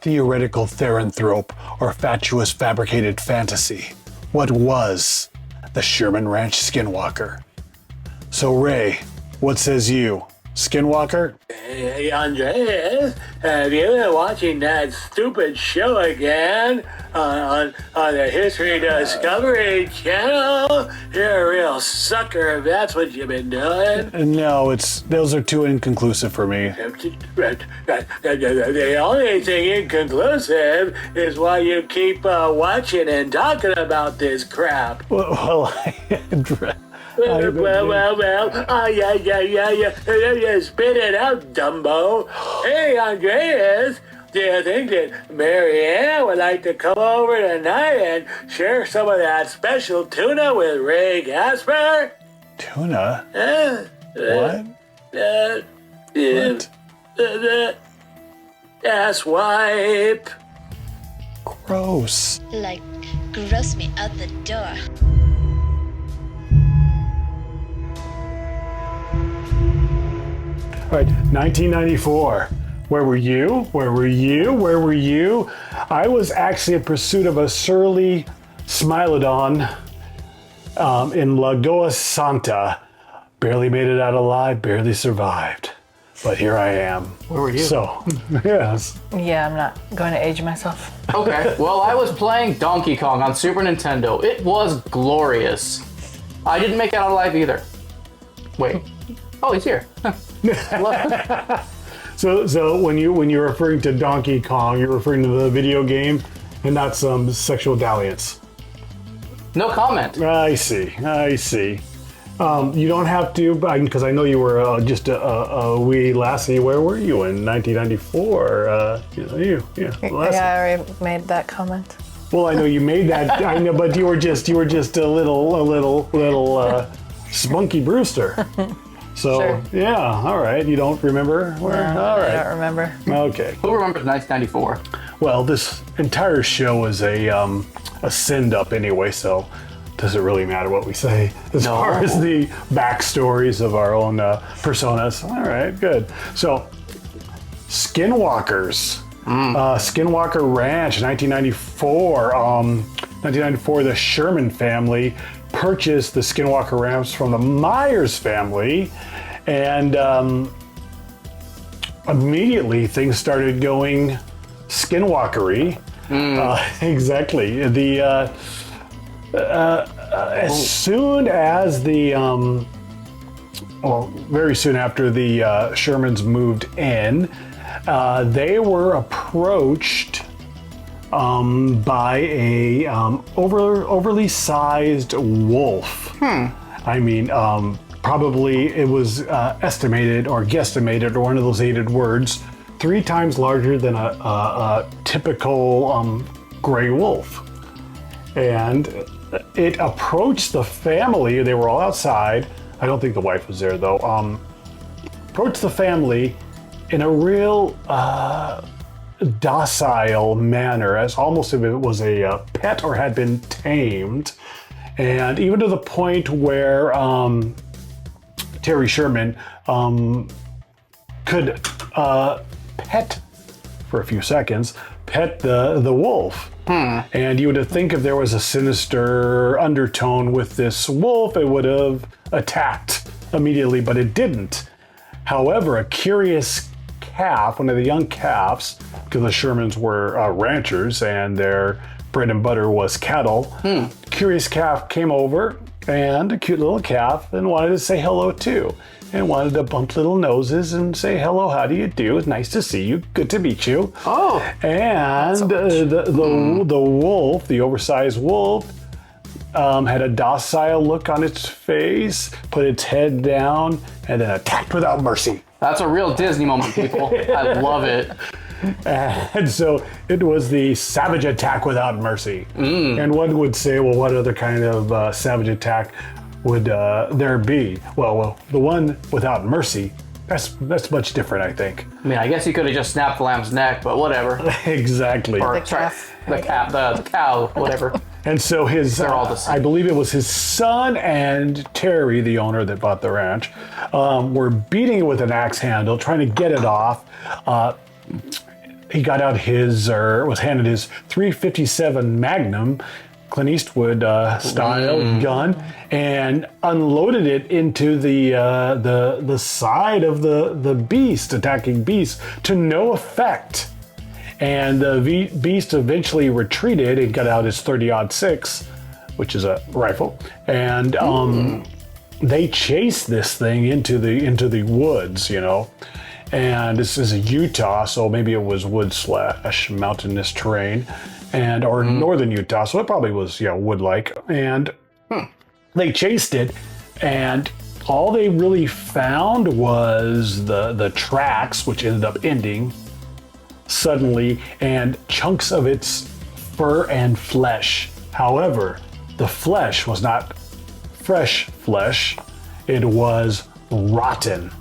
theoretical theranthrope or fatuous fabricated fantasy? What was the Sherman Ranch Skinwalker? So Ray, what says you? Skinwalker? Hey, Andreas, have you been watching that stupid show again on the History Discovery Channel? You're a real sucker if that's what you've been doing. No, those are too inconclusive for me. The only thing inconclusive is why you keep watching and talking about this crap. Well, Yeah, spit it out, Dumbo. Hey, Andreas, do you think that Marianne would like to come over tonight and share some of that special tuna with Ray Casper? Tuna? What? What? Asswipe. Gross. Like, gross me out the door. All right, 1994. Where were you? Where were you? Where were you? I was actually in pursuit of a surly Smilodon in Lagoa Santa. Barely made it out alive, barely survived. But here I am. Where were you? So, yes. Yeah, I'm not going to age myself. Okay, well, I was playing Donkey Kong on Super Nintendo. It was glorious. I didn't make it out alive either. Wait. Oh, he's here. So when you're referring to Donkey Kong, you're referring to the video game and not some sexual dalliance. No comment. I see. You don't have to, because I know you were just a wee lassie. Where were you in 1994? Lassie. Yeah, I already made that comment. Well, I know you made that. I know, but you were just a little spunky Brewster. So Sure. Yeah, all right. You don't remember where? No, All right. I don't remember. Okay. Who remembers 1994? Well, this entire show is a send up anyway, so does it really matter what we say as far as the backstories of our own personas? All right, good. So, Skinwalkers, Skinwalker Ranch, 1994. 1994, the Sherman family purchased the Skinwalker Ranch from the Myers family, and immediately things started going skinwalkery. Exactly. As soon as very soon after the Shermans moved in, they were approached by a overly sized wolf. I mean, probably it was estimated or guesstimated, or one of those hated words, 3 times larger than a typical gray wolf. And it approached the family. They were all outside. I don't think the wife was there though. Approached the family in a real docile manner, as almost if it was a pet or had been tamed. And even to the point where Terry Sherman could pet for a few seconds, pet the wolf. And you would think if there was a sinister undertone with this wolf, it would have attacked immediately, but it didn't. However, a curious calf, one of the young calves, because the Shermans were ranchers and their bread and butter was cattle, curious calf came over, and a cute little calf, and wanted to say hello too. And wanted to bump little noses and say hello, how do you do? It's nice to see you. Good to meet you. Oh. And the wolf, the oversized wolf, had a docile look on its face, put its head down, and then attacked without mercy. That's a real Disney moment, people. I love it. And so it was the savage attack without mercy. And one would say, well, what other kind of savage attack would there be? Well, the one without mercy, that's much different, I think. I mean, I guess he could have just snapped the lamb's neck, but whatever. Exactly. Or, The sorry, calf. the cow, whatever. And so his, They're all the same. I believe it was his son and Terry, the owner that bought the ranch, were beating it with an axe handle, trying to get it off. he got out was handed his .357 Magnum, Clint Eastwood style gun, and unloaded it into the side of the attacking beast to no effect. And the beast eventually retreated and got out his .30-06, which is a rifle, and they chased this thing into the woods, And this is Utah, so maybe it was wood/mountainous terrain, or northern Utah, so it probably was wood-like. And they chased it, and all they really found was the tracks, which ended up ending suddenly, and chunks of its fur and flesh. However, the flesh was not fresh flesh; it was rotten.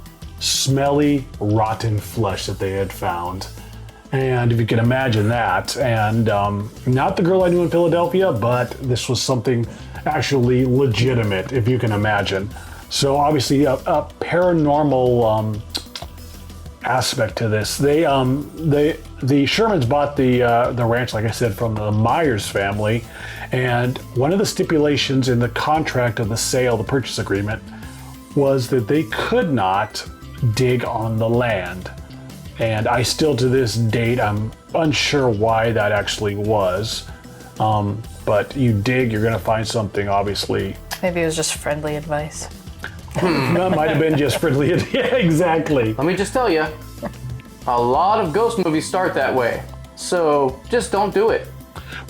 Smelly, rotten flesh that they had found. And if you can imagine that, and not the girl I knew in Philadelphia, but this was something actually legitimate, if you can imagine. So obviously a paranormal aspect to this. The Shermans bought the ranch, like I said, from the Myers family, and one of the stipulations in the contract of the sale, the purchase agreement, was that they could not dig on the land. And I still, to this date, I'm unsure why that actually was. But you dig, you're going to find something, obviously. Maybe it was just friendly advice. That might have been just friendly. Yeah, exactly. Let me just tell you, a lot of ghost movies start that way. So just don't do it.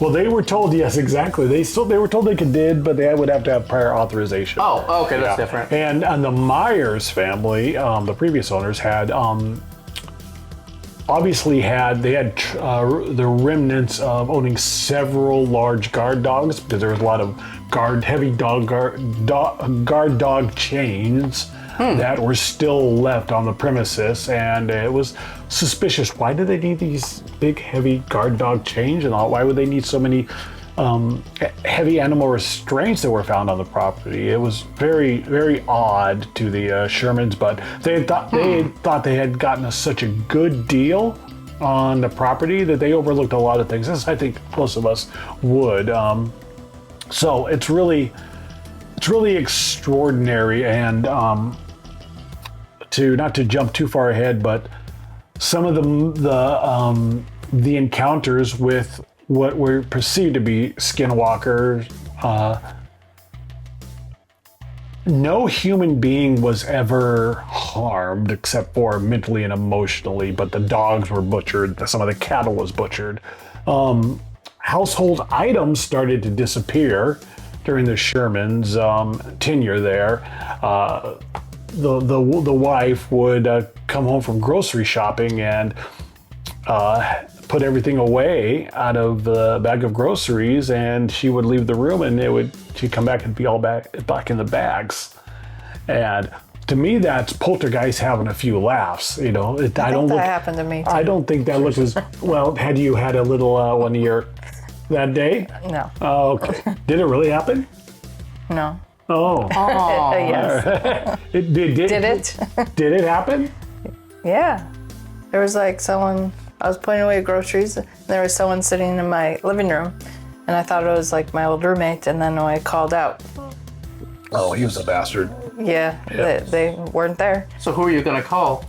Well, they were told, yes, exactly. They were told they could dig, but they would have to have prior authorization. Oh, okay, that's different. And the Myers family, the previous owners, had the remnants of owning several large guard dogs, because there was a lot of guard dog chains that were still left on the premises, and it was suspicious. Why do they need these big, heavy guard dog chains, and why would they need so many heavy animal restraints that were found on the property? It was very, very odd to the Shermans, but they thought they had gotten such a good deal on the property that they overlooked a lot of things, as I think most of us would. So it's really extraordinary, and not to jump too far ahead, but some of the encounters with what were perceived to be skinwalkers. No human being was ever harmed except for mentally and emotionally, but the dogs were butchered. Some of the cattle was butchered. Household items started to disappear during the Shermans' tenure there. The wife would come home from grocery shopping and put everything away out of the bag of groceries, and she would leave the room, and she'd come back and be all back in the bags. And to me, that's poltergeist having a few laughs. I don't look. That happened to me too. I don't think that look as well. Had you had a little one of your that day? No. Oh, okay. Did it really happen? No. Oh. Yes. Did it? Did it happen? Yeah. There was someone, I was putting away groceries, and there was someone sitting in my living room, and I thought it was my old roommate, and then I called out. Oh, he was a bastard. Yeah. They weren't there. So who are you going to call?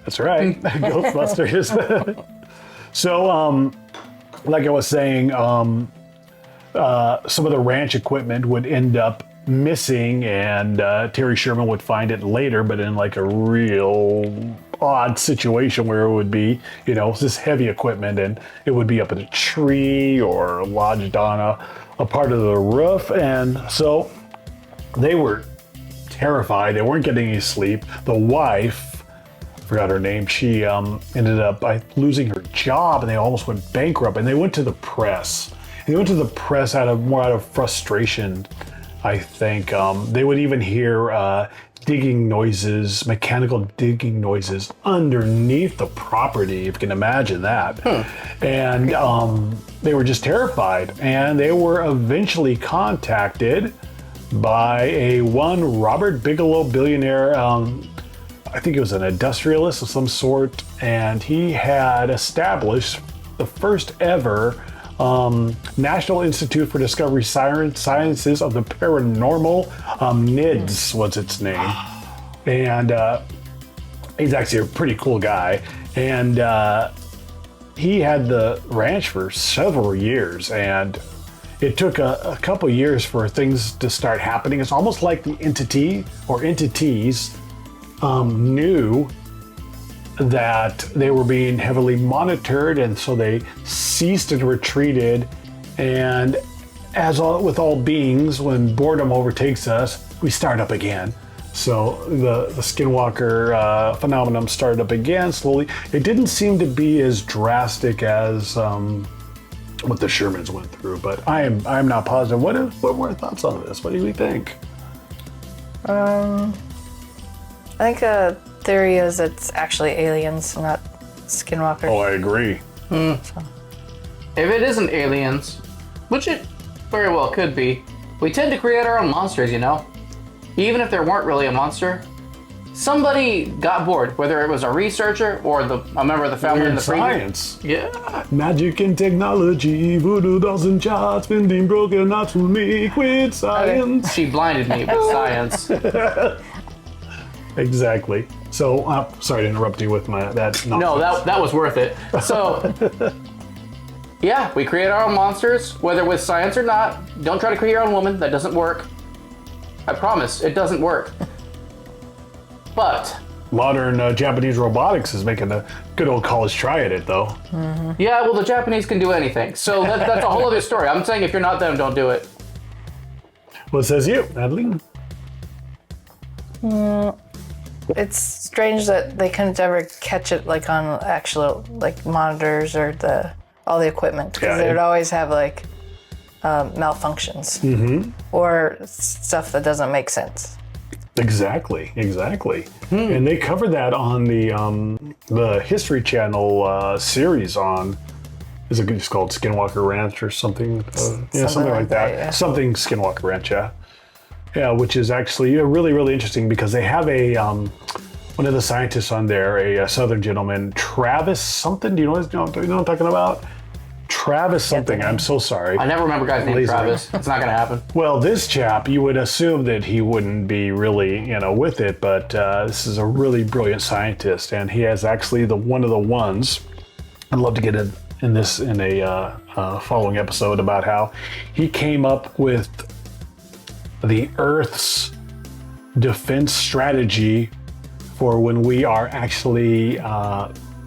That's right. Ghostbusters. So, like I was saying, some of the ranch equipment would end up missing, and Terry Sherman would find it later, but in a real odd situation where it would be, this heavy equipment, and it would be up in a tree or lodged on a part of the roof. And so they were terrified. They weren't getting any sleep. The wife, forgot her name, she ended up by losing her job, and they almost went bankrupt, and they went to the press. And they went to the press out of frustration, I think. They would even hear digging noises, mechanical digging noises underneath the property, if you can imagine that. And they were just terrified, and they were eventually contacted by a one Robert Bigelow billionaire. I think it was an industrialist of some sort, and he had established the first ever National Institute for Discovery Sciences of the Paranormal. NIDS was its name. And he's actually a pretty cool guy. And he had the ranch for several years, and it took a couple years for things to start happening. It's almost like the entity or entities knew that they were being heavily monitored, and so they ceased and retreated. And as with all beings, when boredom overtakes us, we start up again. So the Skinwalker phenomenon started up again slowly. It didn't seem to be as drastic as what the Shermans went through, but I'm not positive. What were your thoughts on this? What do we think? I think a theory is it's actually aliens, not Skinwalkers. Oh, I agree. If it isn't aliens, which it very well could be, we tend to create our own monsters, you know? Even if there weren't really a monster, somebody got bored, whether it was a researcher or a member of the family in the science. Yeah. Magic and technology, voodoo dolls and charts, bending broken hearts will make with science. She blinded me with science. Exactly. So, sorry to interrupt you with that nonsense. No, that was worth it. So, yeah, we create our own monsters, whether with science or not. Don't try to create your own woman. That doesn't work. I promise, it doesn't work. But modern Japanese robotics is making a good old college try at it, though. Mm-hmm. Yeah, well, the Japanese can do anything. So that's a whole other story. I'm saying if you're not them, don't do it. What says you, Madeleine? It's strange that they couldn't ever catch it like on actual like monitors or all the equipment, because they would always have like malfunctions or stuff that doesn't make sense. Exactly. And they covered that on the History Channel series on, is it just called Skinwalker Ranch or something? Something like that. Yeah. Something Skinwalker Ranch, yeah. Yeah, which is actually really, really interesting because they have one of the scientists on there, a southern gentleman, Travis something. Do you know what I'm talking about? Travis something. I'm so sorry. I never remember guys named Travis. It's not going to happen. Well, this chap, you would assume that he wouldn't be really, with it, but this is a really brilliant scientist, and he has actually one of the ones. I'd love to get in this in a following episode about how he came up with the Earth's defense strategy for when we are actually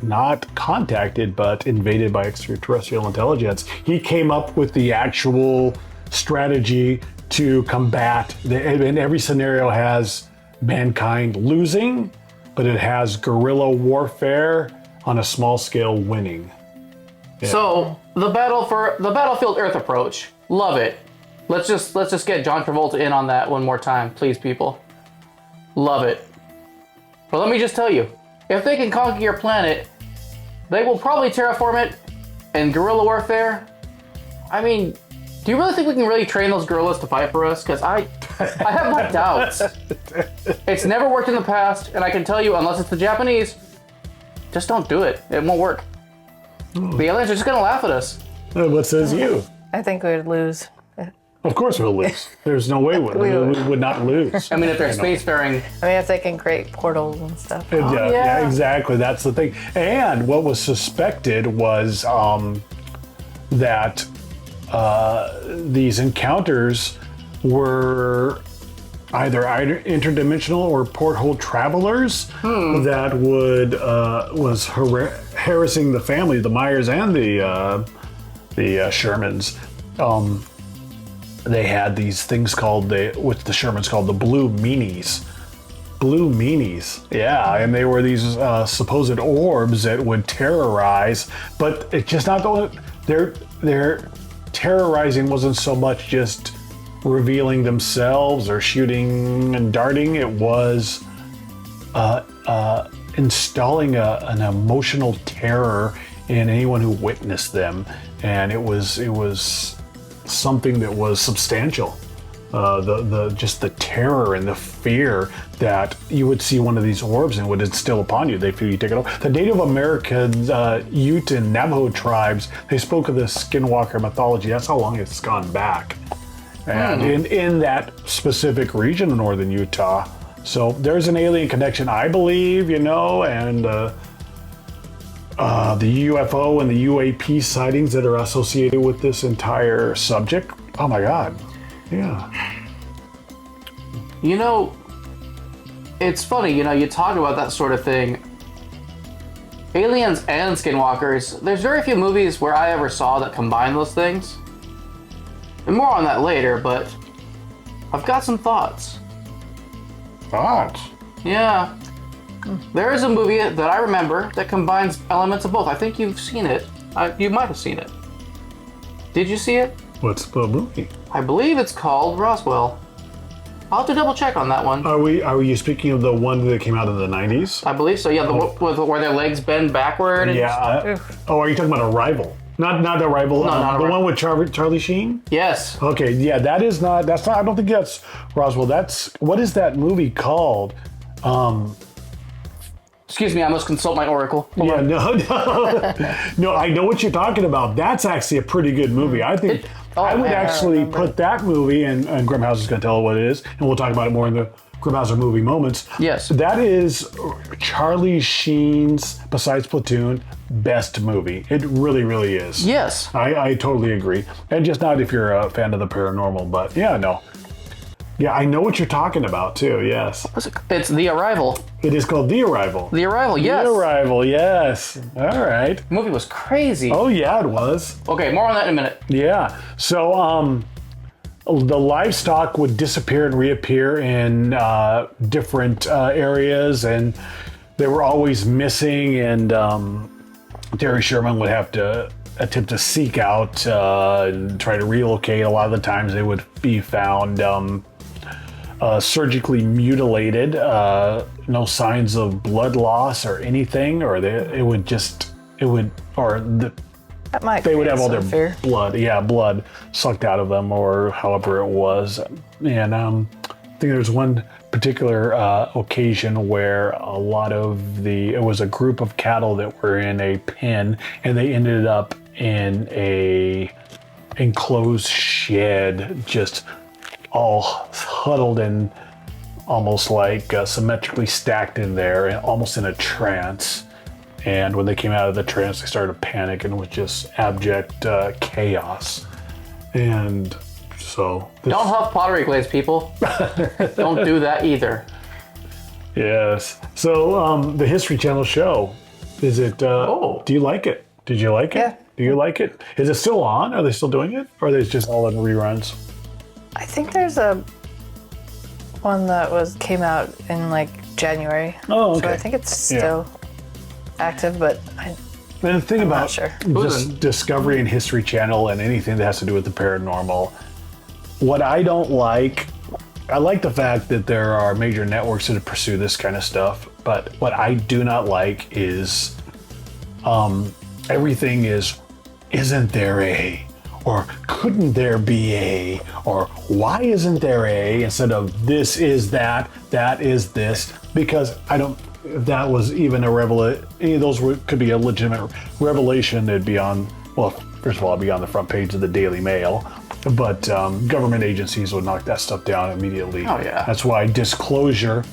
not contacted but invaded by extraterrestrial intelligence. He came up with the actual strategy to combat and every scenario has mankind losing, but it has guerrilla warfare on a small scale winning. Yeah. So the battlefield Earth approach, love it. Let's just get John Travolta in on that one more time, please, people. Love it. But let me just tell you, if they can conquer your planet, they will probably terraform it and guerrilla warfare. I mean, do you really think we can really train those guerrillas to fight for us? Because I have my doubts. It's never worked in the past, and I can tell you, unless it's the Japanese, just don't do it. It won't work. The aliens are just gonna laugh at us. What says you? I think we would lose. Of course we'll lose. There's no way we would not lose. I mean, if they're spacefaring. I mean, if they can create portals and stuff. Yeah, exactly. That's the thing. And what was suspected was that these encounters were either interdimensional or porthole travelers that was harassing the family, the Myers and the Shermans. They had these things called what the Shermans called the blue meanies. Blue meanies, yeah, and they were these supposed orbs that would terrorize, but it's just not going. Their terrorizing wasn't so much just revealing themselves or shooting and darting. It was installing an emotional terror in anyone who witnessed them, and it was something that was substantial. the just the terror and the fear that you would see one of these orbs and would instill upon you. They feel you take it over. The Native American Ute and Navajo tribes, they spoke of the Skinwalker mythology. That's how long it's gone back. And in that specific region of northern Utah. So there's an alien connection, I believe, and the UFO and the UAP sightings that are associated with this entire subject. Oh my God. Yeah. It's funny, you talk about that sort of thing. Aliens and Skinwalkers, there's very few movies where I ever saw that combine those things. And more on that later, but I've got some thoughts. Thoughts? Yeah. There is a movie that I remember that combines elements of both. I think you've seen it. You might have seen it. Did you see it? What's the movie? I believe it's called Roswell. I'll have to double check on that one. Are you speaking of the one that came out in the 90s? I believe so, yeah, where their legs bend backward. And Yeah. Are you talking about Arrival? Not Arrival. No, not the Arrival. one with Charlie Sheen? Yes. Okay, yeah, that's not, I don't think that's Roswell. What is that movie called? Excuse me, I must consult my oracle. Hold Yeah, on. no, I know what you're talking about. That's actually a pretty good movie. I think I would actually put that movie, and Grimmhauser's going to tell what it is, and we'll talk about it more in the Grimmhauser movie moments. Yes. That is Charlie Sheen's, besides Platoon, best movie. It really, really is. Yes. I totally agree. And just not if you're a fan of the paranormal, but yeah, no. Yeah, I know what you're talking about too, yes. It's The Arrival. It is called The Arrival. The Arrival, yes. The Arrival, yes. All right. The movie was crazy. Oh, yeah, it was. Okay, more on that in a minute. Yeah. So, the livestock would disappear and reappear in different areas, and they were always missing, and Terry Sherman would have to attempt to seek out and try to relocate. A lot of the times they would be found surgically mutilated, no signs of blood loss or anything, or they would have all their blood sucked out of them, or however it was. And I think there's one particular occasion where it was a group of cattle that were in a pen, and they ended up in a enclosed shed, just all huddled and almost like symmetrically stacked in there, and almost in a trance. And when they came out of the trance, they started to panic, and it was just abject chaos. And so... Don't huff pottery glaze, people. Don't do that either. Yes. So the History Channel show, is it... do you like it? Did you like it? Yeah. Do you like it? Is it still on? Are they still doing it? Or are they just all in reruns? I think there's a one that came out in like January. Oh, okay. So I think it's still active, but And the thing I'm about not sure. Discovery and History Channel and anything that has to do with the paranormal, what I don't like, I like the fact that there are major networks that pursue this kind of stuff, but what I do not like is everything is, isn't there a, or couldn't there be a, or why isn't there a, instead of this is that is this, because if that was even a revelation, any of those could be a legitimate revelation, it'd be on, well, first of all, it'd be on the front page of the Daily Mail, but government agencies would knock that stuff down immediately. Oh, yeah. That's why disclosure,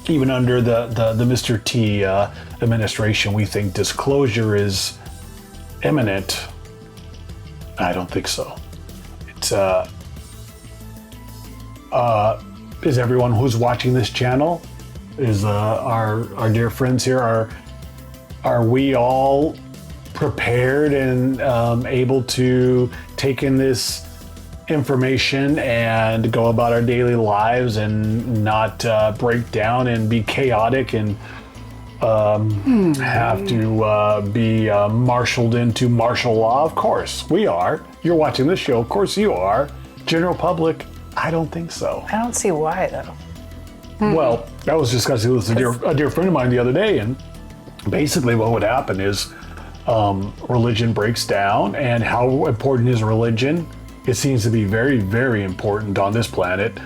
even under the Mr. T administration, we think disclosure is imminent. I don't think so. It's is everyone who's watching this channel, is our dear friends here, are we all prepared and able to take in this information and go about our daily lives and not break down and be chaotic and have to be marshaled into martial law? Of course we are. You're watching this show, of course you are. General public, I don't think so. I don't see why though. Well, I was discussing this with a dear friend of mine the other day, and basically what would happen is religion breaks down, and how important is religion? it seems to be very, very important on this planet,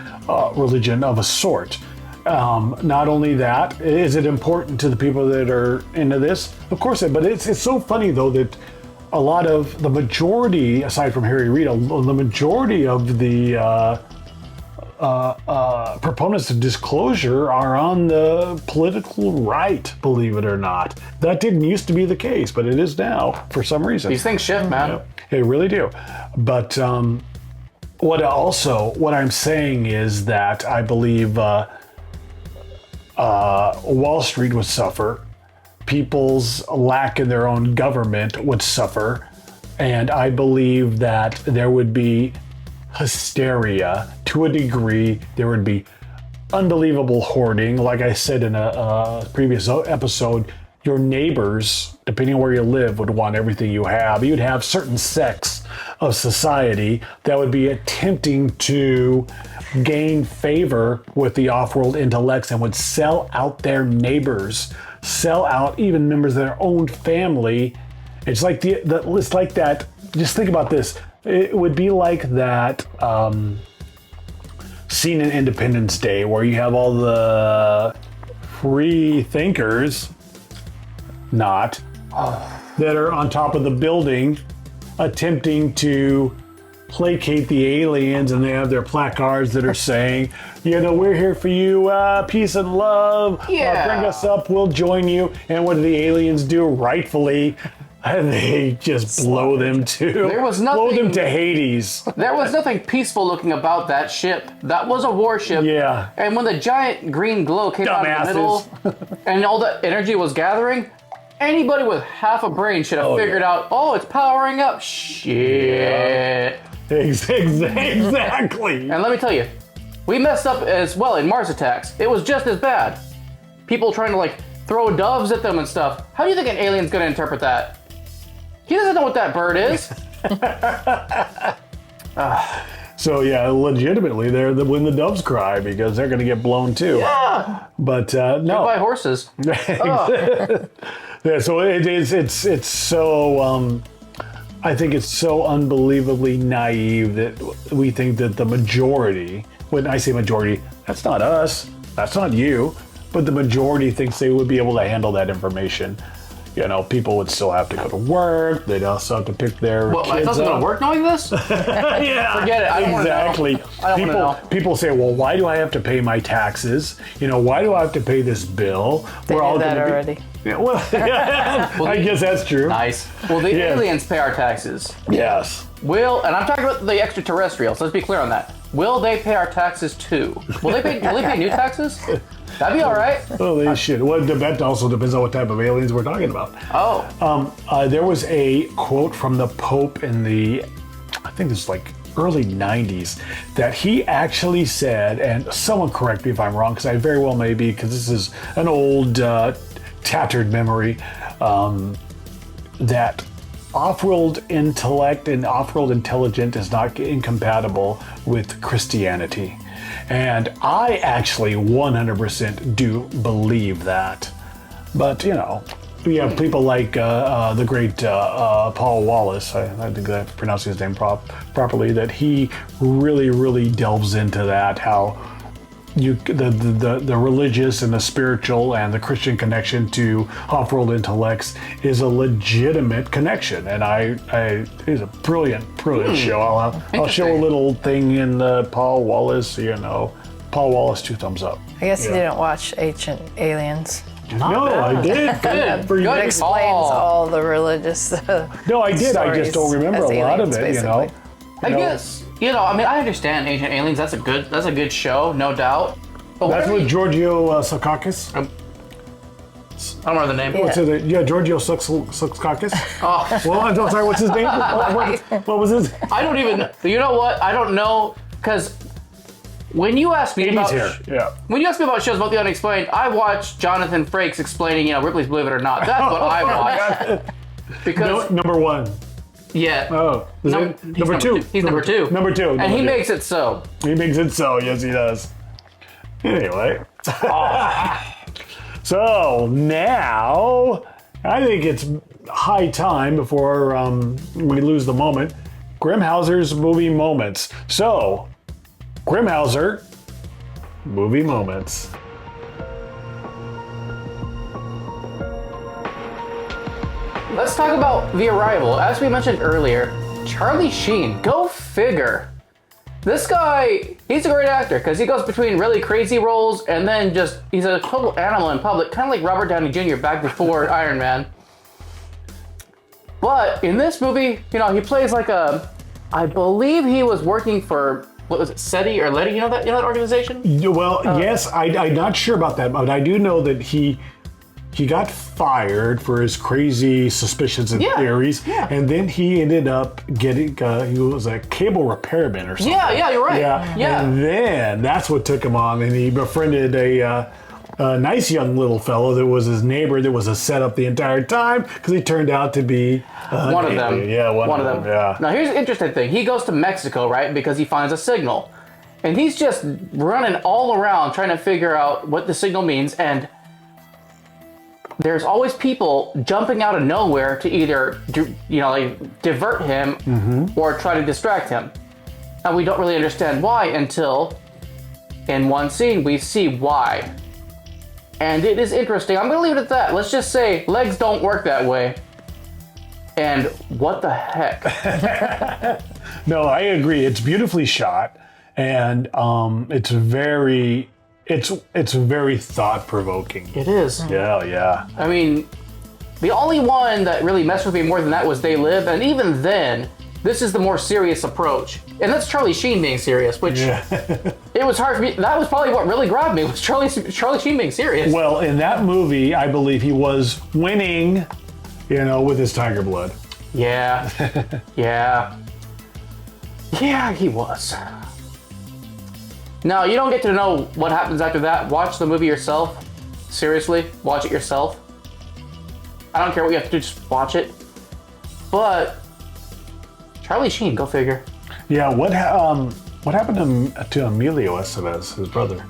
religion of a sort. Not only that, is it important to the people that are into this? Of course, but it's so funny though that the majority, aside from Harry Reid, the majority of the proponents of disclosure are on the political right, believe it or not. That didn't used to be the case, but it is now for some reason. These things shift, man. Yeah, they really do. But what I'm saying is that I believe Wall Street would suffer, people's lack in their own government would suffer, and I believe that there would be hysteria to a degree. There would be unbelievable hoarding. Like I said in a previous episode, your neighbors, depending on where you live, would want everything you have. You'd have certain sects of society that would be attempting to gain favor with the off-world intellects and would sell out their neighbors, sell out even members of their own family. It's like it's like that. Just think about this. It would be like that scene in Independence Day where you have all the free thinkers, that are on top of the building attempting to placate the aliens, and they have their placards that are saying, we're here for you, peace and love, bring us up, we'll join you. And what do the aliens do? Rightfully, they just blow them to Hades. There was nothing peaceful looking about that ship. That was a warship. Yeah. And when the giant green glow came out of the middle and all the energy was gathering, anybody with half a brain should have figured out, it's powering up. Shit. Exactly. And let me tell you, we messed up as well in Mars attacks. It was just as bad. People trying to throw doves at them and stuff. How do you think an alien's gonna interpret that? He doesn't know what that bird is. So yeah, legitimately, they're when the doves cry because they're gonna get blown too. Yeah. But no. By horses. Yeah, so it's so I think it's so unbelievably naive that we think that the majority, when I say majority, that's not us, that's not you, but the majority thinks they would be able to handle that information. People would still have to go to work. They'd also have to pick their kids I thought up. going to work knowing this? Yeah, forget it. I don't exactly. I don't know. People say, well, why do I have to pay my taxes? Why do I have to pay this bill? They We're all did that gonna already. Yeah, I guess that's true. Nice. Well, the aliens pay our taxes. Yes. And I'm talking about the extraterrestrials. Let's be clear on that. Will they pay our taxes too? Will they pay new taxes? That'd be all right. Oh, they should. Well, that also depends on what type of aliens we're talking about. There was a quote from the Pope in I think this was early 90s, that he actually said, and someone correct me if I'm wrong, because I very well may be, because this is an old tattered memory, that off-world intellect and off-world intelligence is not incompatible with Christianity. And I actually 100% do believe that. But, we have people like the great Paul Wallace, I think I'm pronouncing his name properly, that he really, really delves into that, how the religious and the spiritual and the Christian connection to off-world intellects is a legitimate connection, and it's a brilliant show. I'll show a little thing in Paul Wallace. Paul Wallace, 2 thumbs up. I guess you didn't watch Ancient Aliens. No, I did. Good. It explains all the religious. No, I did. I just don't remember a lot of it. Basically. I guess. I understand Ancient Aliens. That's a good show, no doubt. But That's with Giorgio Tsoukalis. I don't remember the name. Yeah. What's it? Yeah, Giorgio Tsoukalis. Oh, Well, I'm sorry. What's his name? What was his? I don't even. You know what? I don't know, because when you ask me about when you ask me about shows about the unexplained, I watch Jonathan Frakes explaining, Ripley's Believe It or Not. That's what I watch. Because number 1. yeah. Oh, number 2. He's number 2. Number 2. And he makes it so. He makes it so. Yes, he does. Anyway. So now, I think it's high time before we lose the moment Grimmhauser's movie moments. So, Grimmhauser, movie moments. Let's talk about The Arrival. As we mentioned earlier, Charlie Sheen, go figure. This guy, he's a great actor because he goes between really crazy roles and then just, he's a total animal in public, kind of like Robert Downey Jr. back before Iron Man. But in this movie, you know, he plays like I believe he was working for, what was it, SETI or LETI, you know that organization? Well, yes, I'm not sure about that, but I do know that he got fired for his crazy suspicions and theories, and then he ended up getting, he was a cable repairman or something. Yeah, you're right. Yeah. And then that's what took him on, and he befriended a nice young little fellow that was his neighbor that was a setup the entire time because he turned out to be one of them. Yeah, one of them. Yeah. Now here's the interesting thing. He goes to Mexico, right, because he finds a signal. And he's just running all around trying to figure out what the signal means, and there's always people jumping out of nowhere to either, divert him or try to distract him. And we don't really understand why until in one scene we see why. And it is interesting. I'm going to leave it at that. Let's just say legs don't work that way. And what the heck? No, I agree. It's beautifully shot, and it's very thought-provoking. It is. Yeah. I mean, the only one that really messed with me more than that was They Live, and even then, this is the more serious approach. And that's Charlie Sheen being serious, which it was hard for me. That was probably what really grabbed me, was Charlie Sheen being serious. Well, in that movie, I believe he was winning, with his tiger blood. Yeah. Yeah, he was. Now, you don't get to know what happens after that. Watch the movie yourself. Seriously, watch it yourself. I don't care what you have to do, just watch it. But Charlie Sheen, go figure. Yeah, what happened to Emilio Estevez, his brother?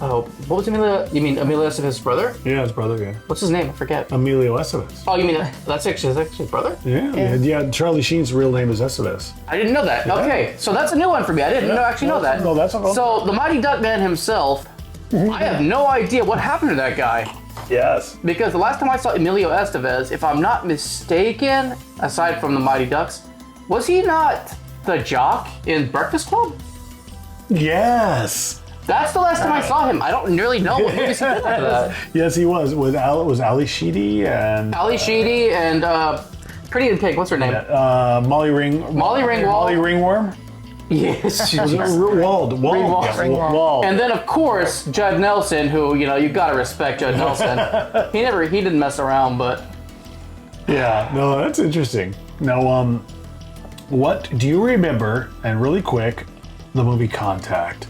Oh, what was Emilio? You mean Emilio Estevez's brother? Yeah, his brother, yeah. What's his name? I forget. Emilio Estevez. Oh, you mean that's actually his brother? Yeah. Charlie Sheen's real name is Estevez. I didn't know that. Yeah. Okay, so that's a new one for me. I didn't actually know that. No, that's okay. So the Mighty Duck Man himself, I have no idea what happened to that guy. Yes. Because the last time I saw Emilio Estevez, if I'm not mistaken, aside from the Mighty Ducks, was he not the jock in Breakfast Club? Yes. That's the last time I saw him. I don't really know what movies he did after that. Yes, he was. Was Ali Sheedy and... Ali Sheedy and Pretty in Pink. What's her name? Molly Ringwald. Molly Ringwald. Molly Ringworm? Yes. Wald. And then, of course, Judd Nelson, who, you gotta respect Judd Nelson. He didn't mess around, but... Yeah, no, that's interesting. Now, what do you remember, and really quick, the movie Contact?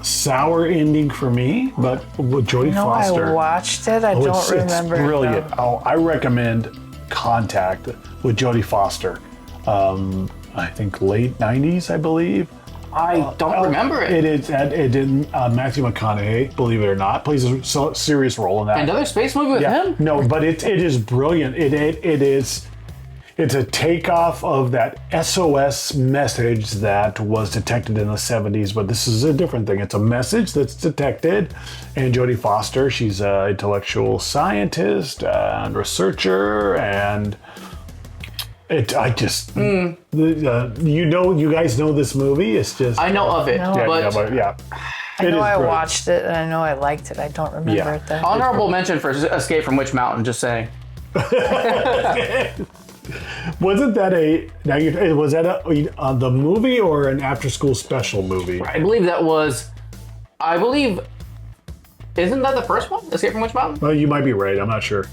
Sour ending for me, but with Jodie Foster. I watched it. I don't remember. It's brilliant. I recommend Contact with Jodie Foster. I think late 90s, I believe. I don't remember it. It did Matthew McConaughey, believe it or not, plays a serious role in that. Another space movie with him? No, but it is brilliant. It's a takeoff of that SOS message that was detected in the 70s, but this is a different thing. It's a message that's detected, and Jodie Foster, she's an intellectual scientist and researcher, and you guys know this movie. It's just I know of it, yeah. I know I watched it, and I know I liked it. I don't remember it though. Honorable mention for Escape from Witch Mountain. Just saying. Wasn't that the movie or an after-school special movie? I believe that was. Isn't that the first one? Escape from Witch Mountain? Well, you might be right. I'm not sure.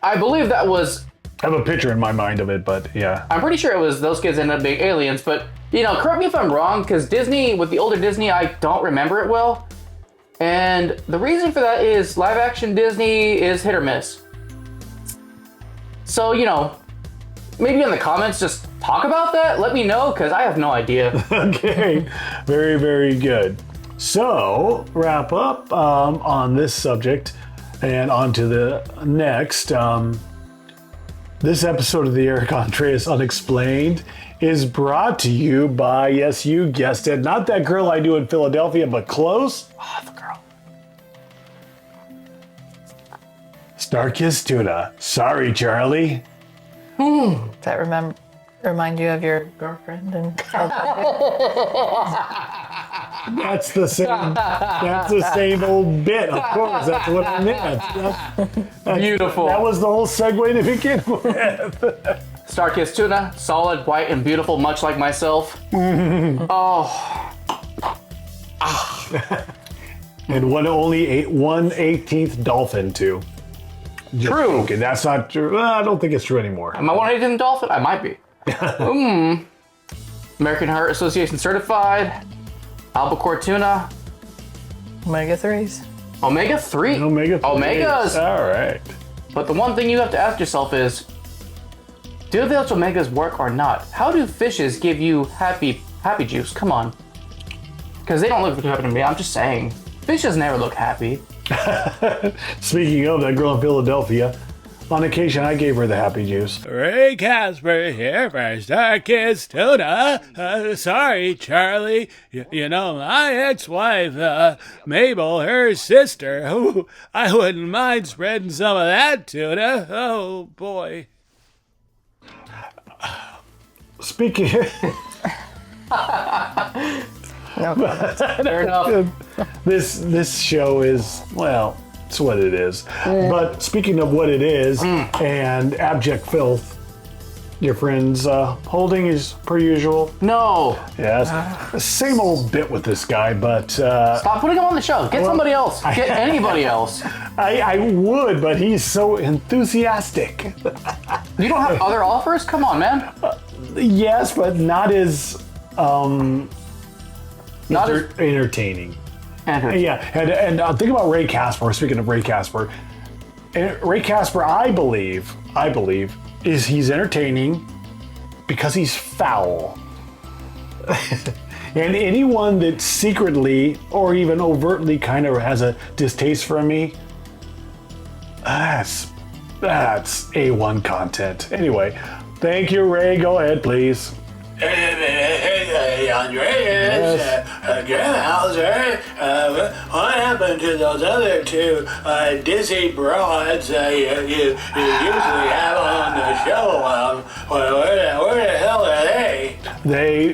I believe that was. I have a picture in my mind of it, but yeah. I'm pretty sure it was those kids ended up being aliens, but correct me if I'm wrong, because Disney, with the older Disney, I don't remember it well. And the reason for that is live action Disney is hit or miss. So, maybe in the comments, just talk about that. Let me know, because I have no idea. Okay. Very, very good. So, wrap up on this subject and on to the next. This episode of the Erich Andreas Unexplained is brought to you by, yes, you guessed it, not that girl I knew in Philadelphia, but close. Oh, the girl. Star-kissed tuna. Sorry, Charlie. Does that remind you of your girlfriend? And That's the same. That's the same old bit. Of course, that's what I meant. Beautiful. That was the whole segue to begin with. Star-kissed tuna, solid, white, and beautiful, much like myself. Oh, And only ate 1/18th dolphin too. Just true. joking. That's not true. I don't think it's true anymore. Am I 1/18th dolphin? I might be. American Heart Association certified. Albacore tuna. omega-3s. Omega-3. Omega. Omegas. All right. But the one thing you have to ask yourself is, do those omegas work or not? How do fishes give you happy juice? Come on. Because they don't look happy to me. I'm just saying. Fishes never look happy. Speaking of that girl in Philadelphia, on occasion I gave her the happy juice. Ray Casper here for Star-kissed tuna. Sorry, Charlie. You know, my ex-wife, Mabel, her sister, who I wouldn't mind spreading some of that tuna. Oh, boy. Speaking. No comments. Fair enough. This show is, well, it's what it is. But speaking of what it is and abject filth, your friend's holding is per usual. No. Yes. Same old bit with this guy, but Stop putting him on the show. Get somebody else. Get anybody else. I would, but he's so enthusiastic. You don't have other offers? Come on, man. Yes, but not as Not as entertaining. entertaining. Yeah, and think about Ray Casper. Speaking of Ray Casper, and Ray Casper, I believe, is he's entertaining because he's foul. And anyone that secretly or even overtly kind of has a distaste for me, that's A1 content. Anyway, thank you, Ray. Go ahead, please. Hey, Andreas, Grimmhauser, what happened to those other two dizzy broads you usually have on the show? Where the hell are they?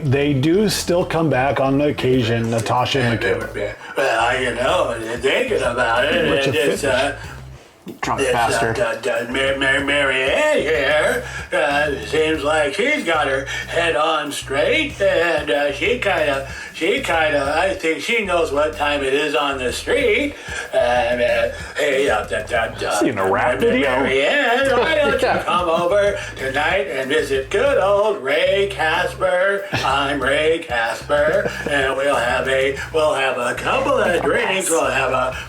They do still come back on occasion, Natasha and McKibben. Well, thinking about it, What's your it's Drunk bastard. Marianne here seems like she's got her head on straight, and she kind of, I think she knows what time it is on the street. Seen a rap video? Marianne, why don't you come over tonight and visit good old Ray Casper? I'm Ray Casper, and we'll have a couple of drinks.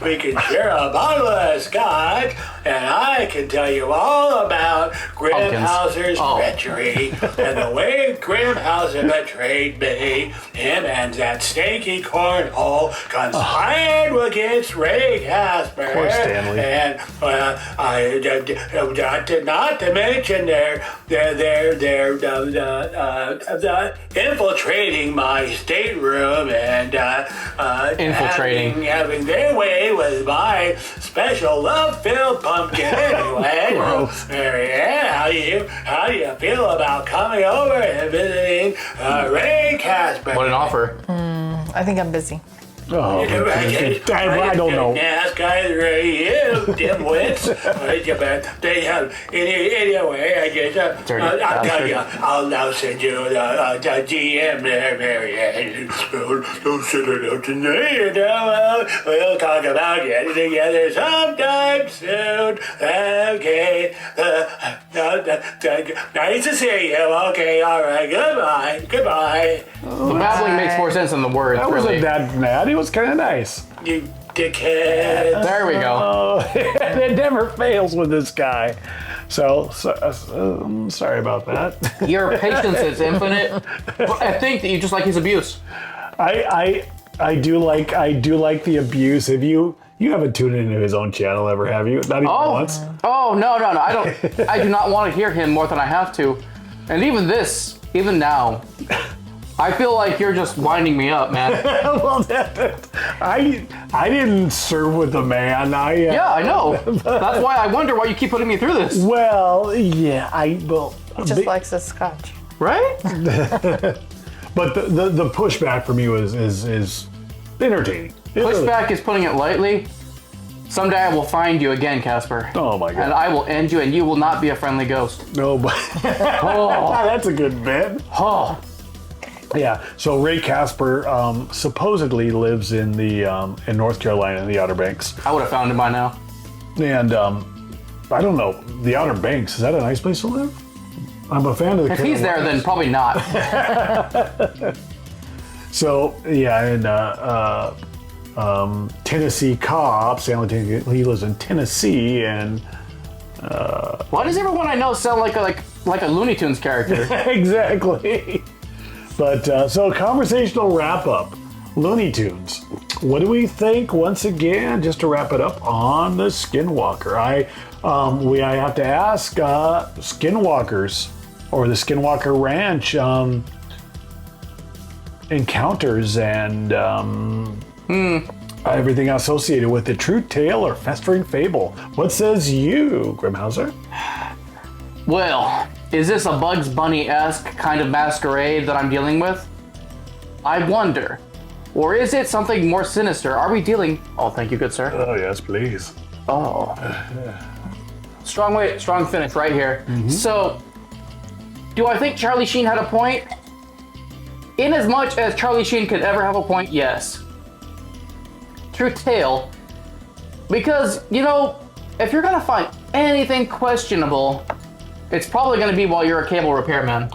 We can share a bottle of scotch. And I can tell you all about Grimmhauser's treachery and the way Grimmhauser betrayed me. Him and that stinky cornhole conspired against Ray Casper. Poor Stanley. And not to mention they're infiltrating my stateroom and having their way with my special love-filled pumpkin. Anyway, Marianne, how do you feel about coming over and visiting Ray Casper? What an offer. I think I'm busy. Oh, I don't know. Nice guys, you dimwits. Anyway, I guess I'll tell you. I'll now send you the DM there, Marianne. Don't send it out tonight. We'll talk about getting together sometime soon. Okay. Nice to see you. Okay, all right. Goodbye. The babbling makes more sense than the words, That really. wasn't that bad. It was kind of nice. You dickhead. There we go. Oh, it never fails with this guy. So sorry about that. Your patience is infinite. I think that you just like his abuse. I do like the abuse. If you You haven't tuned into his own channel ever, have you? Not even once? Oh, no. I don't. I do not want to hear him more than I have to. And even now, I feel like you're just winding me up, man. Well, I didn't serve with the man. Yeah, I know. That's why I wonder why you keep putting me through this. Well, yeah, He just likes his scotch. Right? But the pushback for me is entertaining. Pushback is putting it lightly. Someday I will find you again, Casper. Oh my God. And I will end you, and you will not be a friendly ghost. No, but that's a good bit. Oh. Yeah. So Ray Casper supposedly lives in in North Carolina in the Outer Banks, I would have found him by now. and I don't know, the Outer Banks, is that a nice place to live? I'm a fan of the. If he's there, then probably not. So yeah, and Tennessee cops. He lives in Tennessee, and Why does everyone I know sound like a Looney Tunes character? exactly. But so conversational wrap up. Looney Tunes. What do we think? Once again, just to wrap it up on the Skinwalker, I have to ask Skinwalkers or the Skinwalker Ranch encounters and everything associated with the true tale or festering fable. What says you, Grimmhauser? Well, is this a Bugs Bunny-esque kind of masquerade that I'm dealing with? I wonder. Or is it something more sinister? Are we dealing... Oh, thank you, good sir. Oh, yes, please. Oh. Strong finish right here. Mm-hmm. So, do I think Charlie Sheen had a point? In as much as Charlie Sheen could ever have a point, yes. True tale. Because, if you're gonna find anything questionable, it's probably gonna be while you're a cable repairman.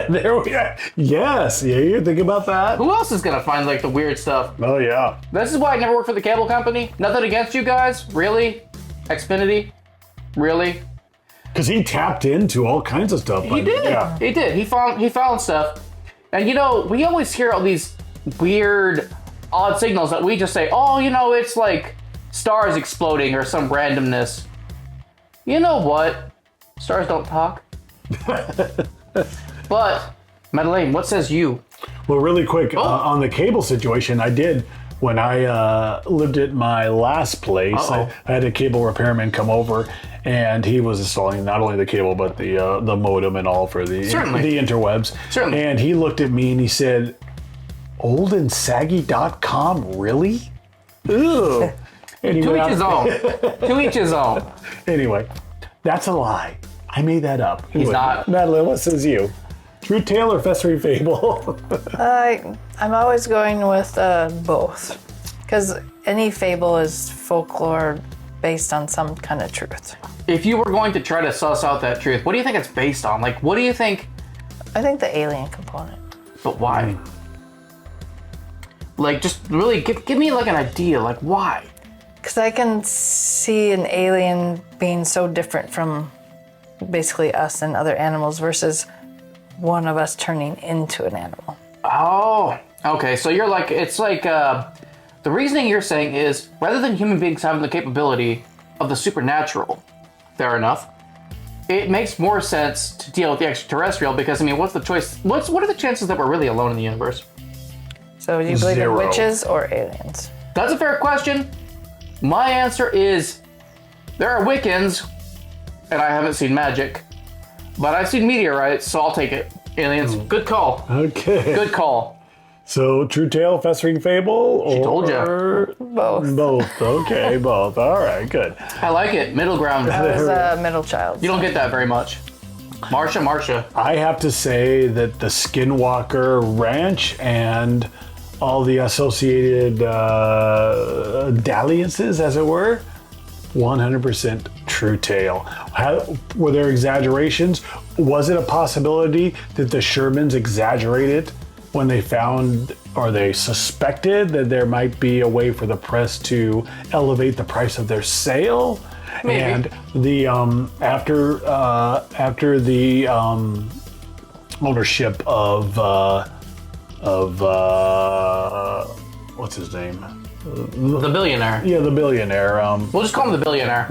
There we are. Yes, yeah, you think about that? Who else is gonna find the weird stuff? Oh, yeah. This is why I never worked for the cable company. Nothing against you guys, really? Xfinity, really? Because he tapped into all kinds of stuff. He did. Yeah. He did. He found stuff. And we always hear all these weird, odd signals that we just say, oh, it's like stars exploding or some randomness. You know what? Stars don't talk. But, Madeleine, what says you? Well, really quick, on the cable situation, I did, when I lived at my last place, I had a cable repairman come over, and he was installing not only the cable, but the modem and all for the interwebs. Certainly. And he looked at me and he said, oldandsaggy.com, really? Ew. And To each his own. To each his own. Anyway, that's a lie. I made that up. He's not. Madeleine, what says you? True tale or festering fable? I'm always going with both. Because any fable is folklore based on some kind of truth. If you were going to try to suss out that truth, what do you think it's based on? What do you think? I think the alien component. But why? Just really give me an idea. Why? Because I can see an alien being so different from basically us and other animals versus one of us turning into an animal. Oh, okay. So you're the reasoning you're saying is rather than human beings having the capability of the supernatural, fair enough, it makes more sense to deal with the extraterrestrial because, what's the choice? What are the chances that we're really alone in the universe? So do you believe in 0. witches or aliens? That's a fair question. My answer is there are Wiccans, and I haven't seen magic, but I've seen meteorites, so I'll take it. Aliens, good call. Okay. Good call. So, true tale, festering fable, or... She told you. Both. Both. Okay, both. All right, good. I like it. Middle ground. I was a middle child. You don't get that very much. Marsha. I have to say that the Skinwalker Ranch and all the associated dalliances, as it were, 100% true tale. Were there exaggerations? Was it a possibility that the Shermans exaggerated when they found or they suspected that there might be a way for the press to elevate the price of their sale? Maybe. And the after the ownership of what's his name? The billionaire. Yeah, the billionaire. We'll just call him the billionaire.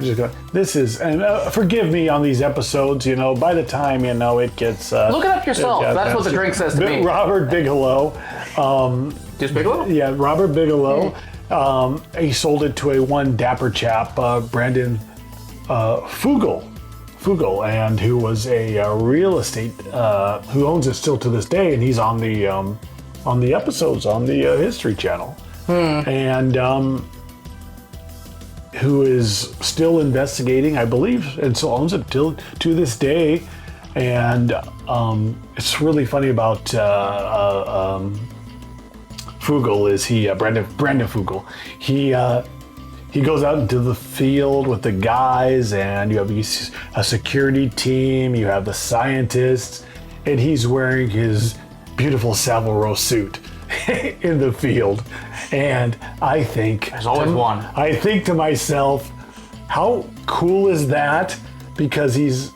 This is, and forgive me on these episodes, by the time, it gets... Look it up yourself. That's what the drink says to me. Robert Bigelow. Just Bigelow? Yeah, Robert Bigelow. He sold it to a one dapper chap, Brandon Fugel, and who was a real estate, who owns it still to this day, and he's on the episodes on the History Channel. And who is still investigating, I believe, and still owns it to this day. And it's really funny about Fugel is Brandon Fugel. He goes out into the field with the guys, and you have a security team, you have the scientists, and he's wearing his beautiful Savile Row suit in the field. And I think there's always one. I think to myself, how cool is that? Because he's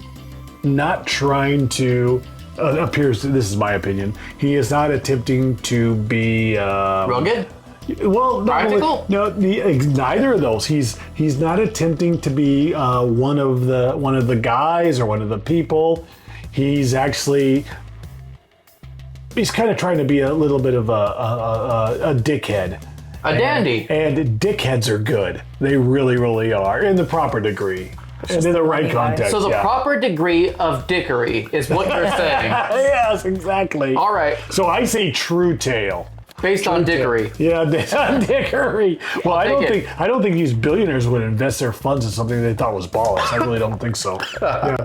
not trying to appears. This is my opinion. He is not attempting to be rugged. Well, practical. Neither of those. He's not attempting to be one of the guys or one of the people. He's actually. He's kind of trying to be a little bit of a dickhead. A dandy. And dickheads are good. They really, really are. In the proper degree. And in the right context. So the proper degree of dickery is what you're saying. Yes, exactly. All right. So I say true tale. Based on dickery. Yeah, based on dickery. Well, I don't think these billionaires would invest their funds in something they thought was bollocks. I really don't think so. Yeah.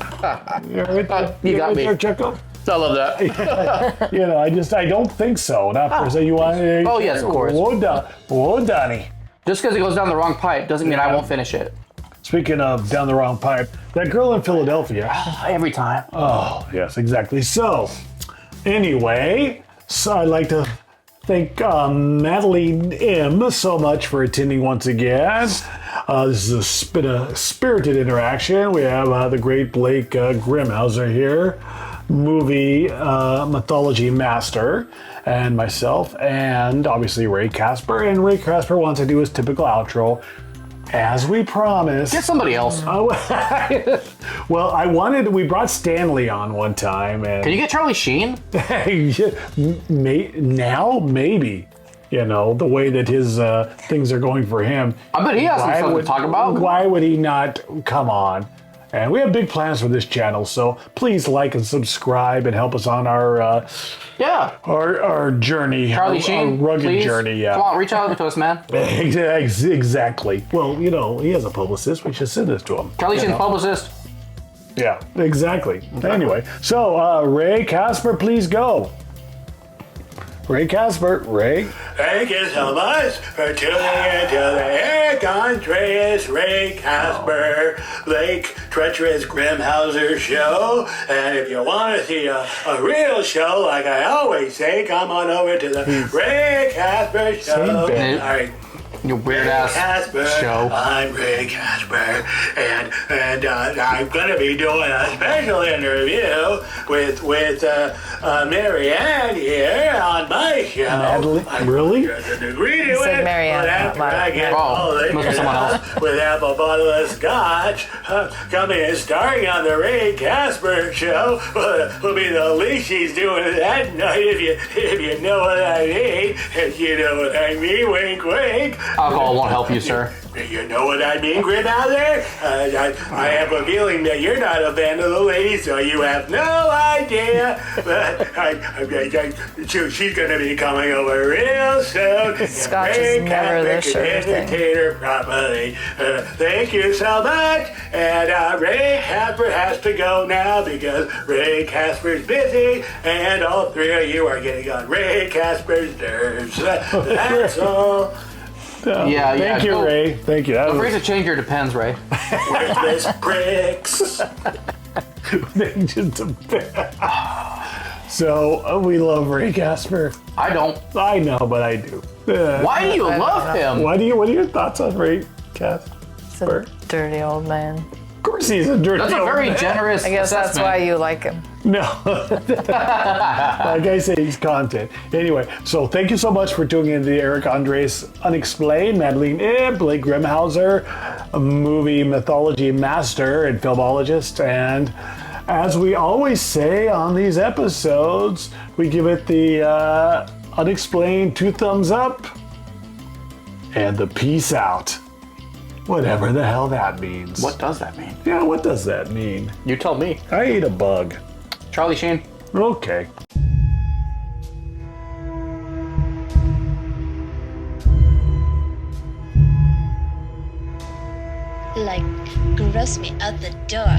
You got me. There, Checo? I love that. I don't think so. Not for so you want. Oh yes, of course. Whoa, Donnie. Just because it goes down the wrong pipe doesn't mean I won't finish it. Speaking of down the wrong pipe, that girl in Philadelphia. Every time. Oh yes, exactly. So, anyway, I'd like to thank Madeleine M so much for attending once again. This has been a spirited interaction. We have the great Blake Grimmhauser here, movie mythology master, and myself, and obviously Ray Casper. And Ray Casper wants to do his typical outro, as we promised. Get somebody else. Well, we brought Stanley on one time. And can you get Charlie Sheen? Now, maybe. The way that his things are going for him. I bet he has some stuff to talk about. Why would he not come on? And we have big plans for this channel, so please like and subscribe and help us on our our journey, Charlie Sheen, our rugged please. journey. Yeah, come on, reach out to us, man. Exactly. Well, he has a publicist. We should send this to him. Charlie Sheen's publicist. Yeah, exactly. Anyway, so Ray Casper, please go. Ray Casper, Ray. Thank you so much for tuning into the Erich Andreas Ray Casper Blake Treacherous Grimmhauser show. And if you want to see a real show, like I always say, come on over to the Ray Casper show. All right. Your weird ass show. I'm Ray Casper, and I'm gonna be doing a special interview with Mary Ann here on my show. Madeleine? Really? There's a degree to said it. Mary Ann, But after not I get must be someone else. with apple bottle of scotch, coming and starring on the Ray Casper show will be the least she's doing that night. If you know what I mean, if you know what I mean, wink, wink. Alcohol won't help you, sir. You know what I mean, Grimmhauser? I have a feeling that you're not a fan of the lady, so you have no idea. But she's going to be coming over real soon. Scotch is never the sugar thing. Entertain her properly. Thank you so much. And Ray Casper has to go now because Ray Casper's busy, and all three of you are getting on Ray Casper's nerves. That's all. Thank you, Ray. Thank you. Don't forget to change your Depends, Ray. Worthless pricks. So we love Ray Casper. I don't. I know, but I do. Why do you love him? What are your thoughts on Ray Casper? He's a dirty old man. Of course course he's a dirty That's a old very man. generous I guess that's assessment. why you like him. No. Like I say, he's content. Anyway, so thank you so much for tuning into the Erich Andreas Unexplained, Madeleine, Blake Grimmhauser, a movie mythology master and filmologist. And as we always say on these episodes, we give it the unexplained 2 thumbs up and the peace out. Whatever the hell that means. What does that mean? Yeah, what does that mean? You tell me. I ate a bug. Charlie Sheen. Okay. Like, gross me out the door.